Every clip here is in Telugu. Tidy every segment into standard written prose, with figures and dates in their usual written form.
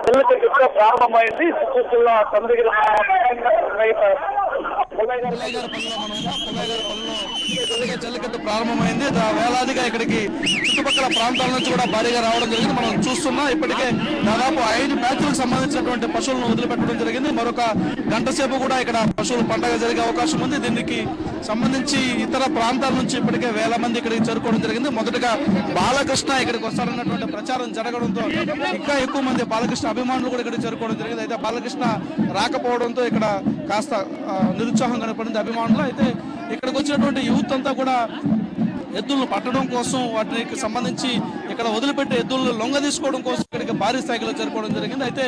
జల్లికట్టు ప్రారంభమైంది. చిత్తూరు చంద్రగిరి జల్లికట్టు ప్రారంభమైంది. వేలాదిగా ఇక్కడికి చుట్టుపక్కల ప్రాంతాల నుంచి కూడా భారీగా రావడం జరిగింది. మనం చూస్తున్నాం ఇప్పటికే దాదాపు 5 బ్యాచ్లకు సంబంధించినటువంటి పశువులను వదిలిపెట్టడం జరిగింది. మరొక గంట సేపు కూడా ఇక్కడ పశువుల పండుగ జరిగే అవకాశం ఉంది. దీనికి సంబంధించి ఇతర ప్రాంతాల నుంచి ఇప్పటికే వేల మంది ఇక్కడికి చేరుకోవడం జరిగింది. మొదటగా బాలకృష్ణ ఇక్కడికి వస్తారన్నటువంటి ప్రచారం జరగడంతో ఇంకా ఎక్కువ మంది బాలకృష్ణ అభిమానులు కూడా ఇక్కడికి చేరుకోవడం జరిగింది. అయితే బాలకృష్ణ రాకపోవడంతో ఇక్కడ కాస్త నిరుత్సాహం కనపడింది అభిమానులు. అయితే ఇక్కడికి వచ్చినటువంటి యూత్ అంతా కూడా ఎద్దులను పట్టడం కోసం, వాటికి సంబంధించి ఇక్కడ వదిలిపెట్టే ఎద్దులను లొంగ తీసుకోవడం కోసం ఇక్కడికి భారీ స్థాయిలో జరుపుకోవడం జరిగింది. అయితే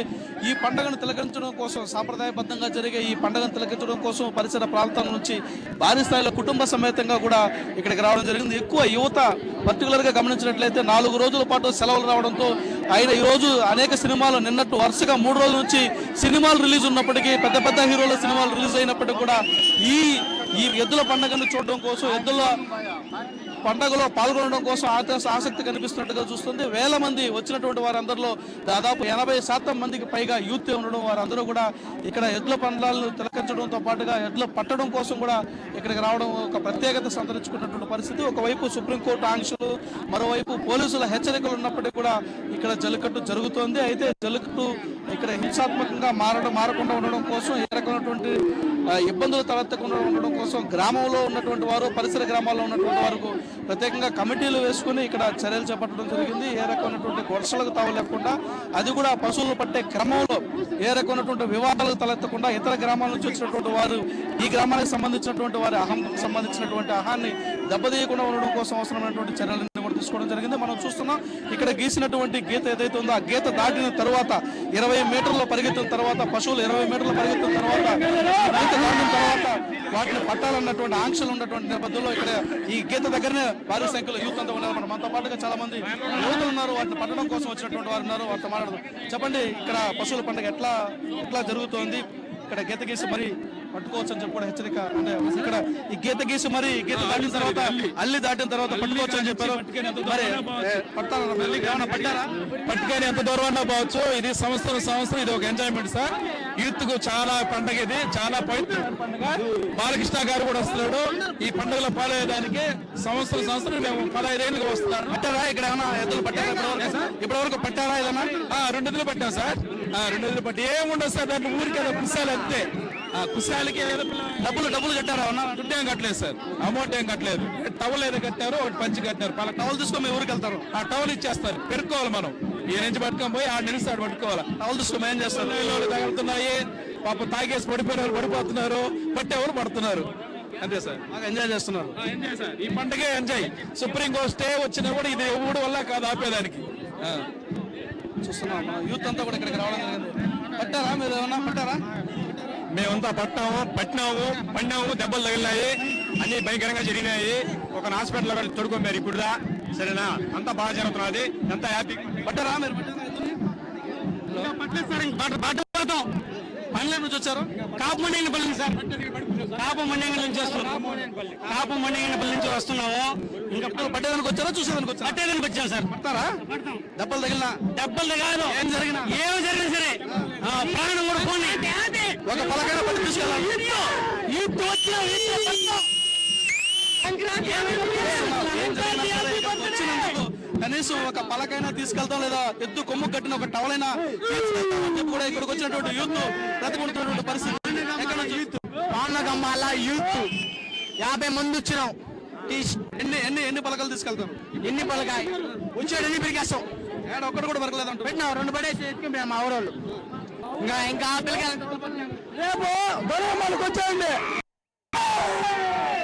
ఈ పండుగను తిలకించడం కోసం, సాంప్రదాయబద్ధంగా జరిగే ఈ పండుగను తిలకించడం కోసం పరిసర ప్రాంతాల నుంచి భారీ స్థాయిలో కుటుంబ సమేతంగా కూడా ఇక్కడికి రావడం జరిగింది. ఎక్కువ యువత పర్టికులర్ గా గమనించినట్లయితే 4 రోజుల పాటు సెలవులు రావడంతో ఆయన ఈ రోజు అనేక సినిమాలు నిన్నట్టు వరుసగా 3 రోజుల నుంచి సినిమాలు రిలీజ్ ఉన్నప్పటికీ, పెద్ద పెద్ద హీరోల సినిమాలు రిలీజ్ అయినప్పటికీ కూడా ఈ ఎద్దుల పండుగను చూడడం కోసం, ఎద్దుల పండుగలో పాల్గొనడం కోసం ఆసక్తి కనిపిస్తున్నట్టుగా చూస్తుంది. వేల మంది వచ్చినటువంటి వారందరిలో దాదాపు 80% మందికి పైగా యూత్ ఉండడం, వారందరూ కూడా ఇక్కడ ఎద్దుల పందాలను తిలకించడంతో పాటుగా ఎద్దుల పట్టడం కోసం కూడా ఇక్కడికి రావడం ఒక ప్రత్యేకత సంతరించుకున్నటువంటి పరిస్థితి. ఒకవైపు సుప్రీంకోర్టు ఆంక్షలు, మరోవైపు పోలీసుల హెచ్చరికలు ఉన్నప్పటికీ కూడా ఇక్కడ జల్లికట్టు జరుగుతోంది. అయితే జల్లికట్టు ఇక్కడ హింసాత్మకంగా మారకుండా ఉండడం కోసం, ఏ రకమైనటువంటి ఇబ్బందులు తలెత్తకుండా ఉండడం కోసం గ్రామంలో ఉన్నటువంటి వారు, పరిసర గ్రామాల్లో ఉన్నటువంటి వారికి ప్రత్యేకంగా కమిటీలు వేసుకుని ఇక్కడ చర్యలు చేపట్టడం జరిగింది. ఏ రకమైనటువంటి ఘర్షణలకు తావు లేకుండా, అది కూడా పశువులు పట్టే క్రమంలో ఏ రకమైనటువంటి వివాదాలకు తలెత్తకుండా ఇతర గ్రామాల నుంచి వచ్చినటువంటి వారు ఈ గ్రామానికి సంబంధించినటువంటి వారి సంబంధించినటువంటి అహాన్ని దెబ్బతీయకుండా ఉండడం కోసం అవసరమైనటువంటి చర్యలను కూడా తీసుకోవడం జరిగింది. మనం చూస్తున్నాం ఇక్కడ గీసినటువంటి గీత ఏదైతే ఉందో ఆ గీత దాటిన తర్వాత 20 మీటర్లు పరిగెత్తిన తర్వాత, పశువులు 20 మీటర్లు పరిగెత్తిన తర్వాత, గీత దాటిన తర్వాత వాటిని పట్టాలన్నటువంటి ఆంక్షలు ఉన్నటువంటి నేపథ్యంలో ఇక్కడ ఈ గీత దగ్గరనే భారీ సంఖ్యలో యూత్ అంతా ఉన్నారు. మనతో పాటుగా చాలా మంది యువతులు ఉన్నారు, వాటిని పట్టడం కోసం వచ్చినటువంటి వారు ఉన్నారు. వారితో మాట్లాడదు. చెప్పండి, ఇక్కడ పశువుల పండుగ ఎట్లా జరుగుతోంది? ఇక్కడ గీత గీసి మరి పట్టుకోవచ్చు అని చెప్పి కూడా హెచ్చరిక, అంటే ఇక్కడ ఈ గీత గీసి మరి గీత దాటిన తర్వాత, అల్లి దాటిన తర్వాత పట్టుకోవచ్చు అని చెప్పారు. మరి పట్టారా? పట్టుకొని ఎంత దూరం పోవచ్చు. ఇది సంవత్సరం ఇది ఒక ఎంజాయ్మెంట్ సార్. యూత్ కు చాలా పండుగ, ఇది చాలా పవిత్రమైన పండుగ. బాలకృష్ణ గారు కూడా వస్తున్నాడు ఈ పండుగలో పాల్గొనడానికి. సంవత్సరం మేము 15 ఏళ్ళుగా వస్తున్నారు. పట్టారా? ఇక్కడ ఏమైనా ఎద్దులు పట్టారా? ఇప్పటి వరకు పట్టారా? ఏదైనా 2 ఎద్దులు పట్టాం సార్. 2 ఎద్దులు పట్టి ఏముండదు సార్, దాంట్లో ఊరికి ఏదో కుసాలు అంతే. కుసాలకి డబ్బులు కట్టారా? దుడ్డు ఏం కట్టలేదు సార్, అమౌంట్ ఏం కట్టలేదు. టవల్ ఏదో కట్టారు, ఒకటి పంచి కట్టారు. టవల్ తీసుకొని మీ ఊరికి వెళ్తారు, ఆ టవల్ ఇచ్చేస్తారు. పెరుక్కోవాలి మనం. ఈ నుంచి పట్టుకొని పోయి 6 నిమిషాలు ఆడు పట్టుకోవాలి. టవల్ తీసుకొని ఏం చేస్తారు? తగులుతున్నాయి పాప, తాగేసి పడిపోయిన వాళ్ళు పడిపోతున్నారు, పట్టేవాళ్ళు పడుతున్నారు. అంతే సార్, బాగా ఎంజాయ్ చేస్తున్నారు. ఎంజాయ్ సార్, ఈ పండుగ ఎంజాయ్. సుప్రీంకోర్టు స్టే వచ్చినా కూడా ఇది ఎవడు వల్ల కాదు ఆపేదానికి. చూస్తున్నాం యూత్ అంతా కూడా ఇక్కడికి రావడం జరిగింది. పట్టారా? మీరు ఏమన్నా పట్టారా? మేమంతా పడినాము, దెబ్బలు తగిలినాయి, అన్ని భయంకరంగా జరిగినాయి. ఒక హాస్పిటల్ కూడా తొడుకోమారు ఇప్పుడుదా. సరేనా, అంతా బాగా జరుగుతున్నది, అంతా హ్యాపీ. పట్టారా? మీరు పట్టలేదు. పనుల నుంచి వచ్చారు? కాపుమండేపల్లి సార్, కాపుమండేపల్లి నుంచి వస్తున్నాం. కాపుమండేపల్లి నుంచి వస్తున్నాము. ఇంకా పట్టేదానికి వచ్చారా, చూసేదానికి వచ్చారా? పట్టేదానికి వచ్చాం సార్. పడతారా? దెబ్బలు తగిలినా? దెబ్బలు కాదు, ఏమి జరిగినా సరే ప్రాణం కూడా పోనీ. ఒక పలకైనా పట్టి తీసుకెళ్ళాలి. కనీసం ఒక పలకైనా తీసుకెళ్తాం, లేదా ఎద్దు కొమ్ము కట్టిన ఒక టవలైనా చెప్పి కూడా ఇక్కడికి వచ్చినటువంటి యూత్ ప్రతిపడుతున్నటువంటి పరిస్థితి. పాండగమ్మాల యూత్ 50 మంది వచ్చినాం. ఎన్ని పలకలు తీసుకెళ్తాం? ఎన్ని పలకాయ వచ్చాడు, ఎన్ని పెరిగేస్తాం. ఒక్కడు కూడా పరకలేదంట. పెట్టినాం 2 పడేసి ఎత్తుకుపోయాం మా ఊరోళ్ళు. ఇంకా రేపు మనకు వచ్చాయండి.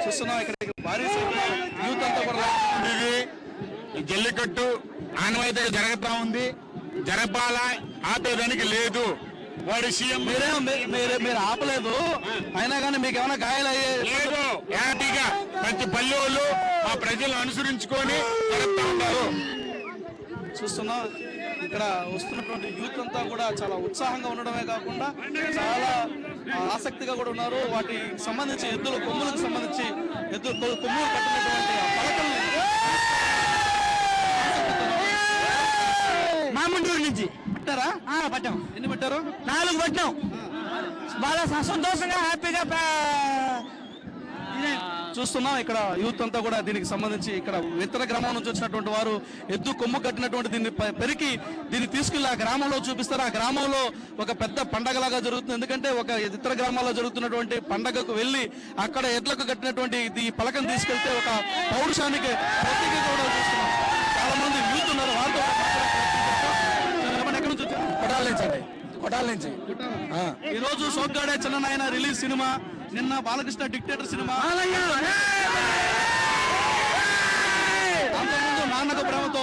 చూస్తున్నాం ఇక్కడ భారీ యూత్ అంతా కూడా. ఈ జల్లికట్టు ఆనవాయితీగా జరుగుతా ఉంది, జరపాలా, ఆపేదానికి లేదు. వాడు సీఎం మీరు ఆపలేదు, అయినా కానీ మీకు ఏమైనా గాయాలు లేదు. హ్యాపీగా ప్రతి పల్లెలు ఆ ప్రజలు అనుసరించుకొని జరుపుతా ఉంటారు. చూస్తున్నాం ఇక్కడ వస్తున్నటువంటి యూత్ అంతా కూడా చాలా ఉత్సాహంగా ఉండడమే కాకుండా చాలా ఆసక్తిగా కూడా ఉన్నారు. వాటికి సంబంధించి ఎద్దుల కొమ్ములకు సంబంధించి కొమ్ములు కట్టినటువంటి పలకల్ని మామండూరు నుంచి పట్టారా? పట్టాం. ఎన్ని పట్టారు? 4 పట్టాం. బాగా సంతోషంగా హ్యాపీగా చూస్తున్నాం. ఇక్కడ యూత్ అంతా కూడా దీనికి సంబంధించి ఇక్కడ ఇతర గ్రామం నుంచి వచ్చినటువంటి వారు ఎద్దు కొమ్ము కట్టినటువంటి దీన్ని పెరికి దీన్ని తీసుకెళ్లి ఆ గ్రామంలో చూపిస్తారు. ఆ గ్రామంలో ఒక పెద్ద పండగలాగా జరుగుతుంది. ఎందుకంటే ఒక ఇతర గ్రామాల్లో జరుగుతున్నటువంటి పండగకు వెళ్ళి అక్కడ ఎడ్లకు కట్టినటువంటి ఈ పలకం తీసుకెళ్తే ఒక పౌరుషానికి ప్రతీకగా కూడా చూస్తున్నాం. చాలా మంది యూత్ ఉన్నారు. వారితో ఎక్కడి నుంచి వచ్చారు? కొట్టాల నుంచి. ఈ రోజు సోగ్గాడే చిన్ననాయన రిలీజ్ సినిమా, నిన్న బాలకృష్ణ డిక్టేటర్ సినిమా, అంతకుముందు నాన్నకు ప్రేమతో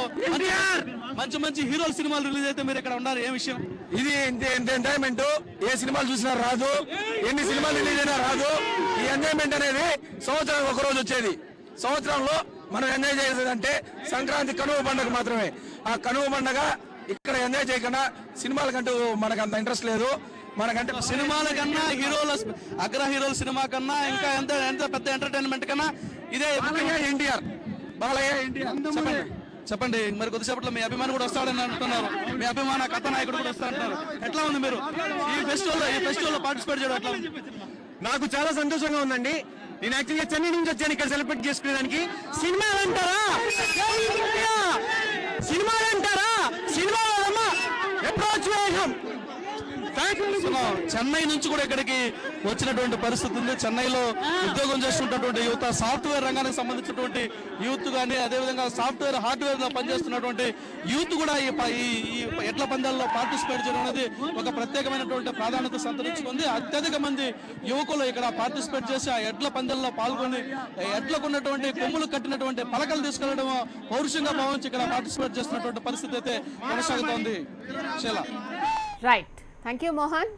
మంచి మంచి హీరోల సినిమాలు రిలీజ్ అయితే మీరు ఇక్కడ ఉన్నారు. ఏ విషయం ఇది? ఎంజాయ్మెంట్ ఏ సినిమాలు చూసినా రాదు, ఎన్ని సినిమాలు రిలీజ్ అయినా రాదు. ఈ ఎంజాయ్మెంట్ అనేది సంవత్సరానికి ఒక రోజు వచ్చేది. సంవత్సరంలో మనం ఎంజాయ్ చేసేదంటే సంక్రాంతి కనుమ పండుగ మాత్రమే. ఆ కనుమ పండుగ ఇక్కడ ఎంజాయ్ చేయకుండా సినిమాలకంటూ మనకు అంత ఇంట్రెస్ట్ లేదు. మనకంటే సినిమాల కన్నా హీరోల అగ్ర హీరోల సినిమా కన్నా ఇంకా ఎంత పెద్ద ఎంటర్టైన్మెంట్ కన్నా ఇదే ఎన్టీఆర్, బాలయ్య, ఎన్టీఆర్. చెప్పండి. మరి కొద్దిసేపట్లో మీ అభిమాని కూడా వస్తాడని అంటున్నారు. మీ అభిమాన కథానాయకుడు కూడా వస్తాడంటున్నారు. ఎట్లా ఉంది మీరు ఈ ఫెస్టివల్ లో పార్టిసిపేట్ చేయడం? ఎట్లా ఉంది? నాకు చాలా సంతోషంగా ఉందండి. నేను యాక్చువల్గా చెన్నై నుంచి వచ్చాను ఇక్కడ సెలబ్రేట్ చేసుకునేదానికి. సినిమాలు అంటారా? సినిమాలమ్మా అప్రోచ్ వేయడం. చెన్నై నుంచి కూడా ఇక్కడికి వచ్చినటువంటి పరిస్థితి ఉంది. చెన్నైలో ఉద్యోగం చేస్తున్నటువంటి యువత, సాఫ్ట్వేర్ రంగానికి సంబంధించినటువంటి యూత్ కానీ, అదేవిధంగా సాఫ్ట్వేర్ హార్డ్వేర్ లో పనిచేస్తున్నటువంటి యూత్ కూడా ఈ ఎడ్ల పందాల్లో పార్టిసిపేట్ చేయడం అనేది ఒక ప్రత్యేకమైనటువంటి ప్రాధాన్యత సంతరించుకుంది. అత్యధిక మంది యువకులు ఇక్కడ పార్టిసిపేట్ చేసి ఆ ఎడ్ల పందాల్లో పాల్గొని ఎడ్లకు ఉన్నటువంటి కొమ్ములు కట్టినటువంటి పలకలు తీసుకెళ్లడం పౌరుషంగా భావించి ఇక్కడ పార్టిసిపేట్ చేస్తున్నటువంటి పరిస్థితి అయితే కొనసాగుతోంది. Right, thank you Mohan.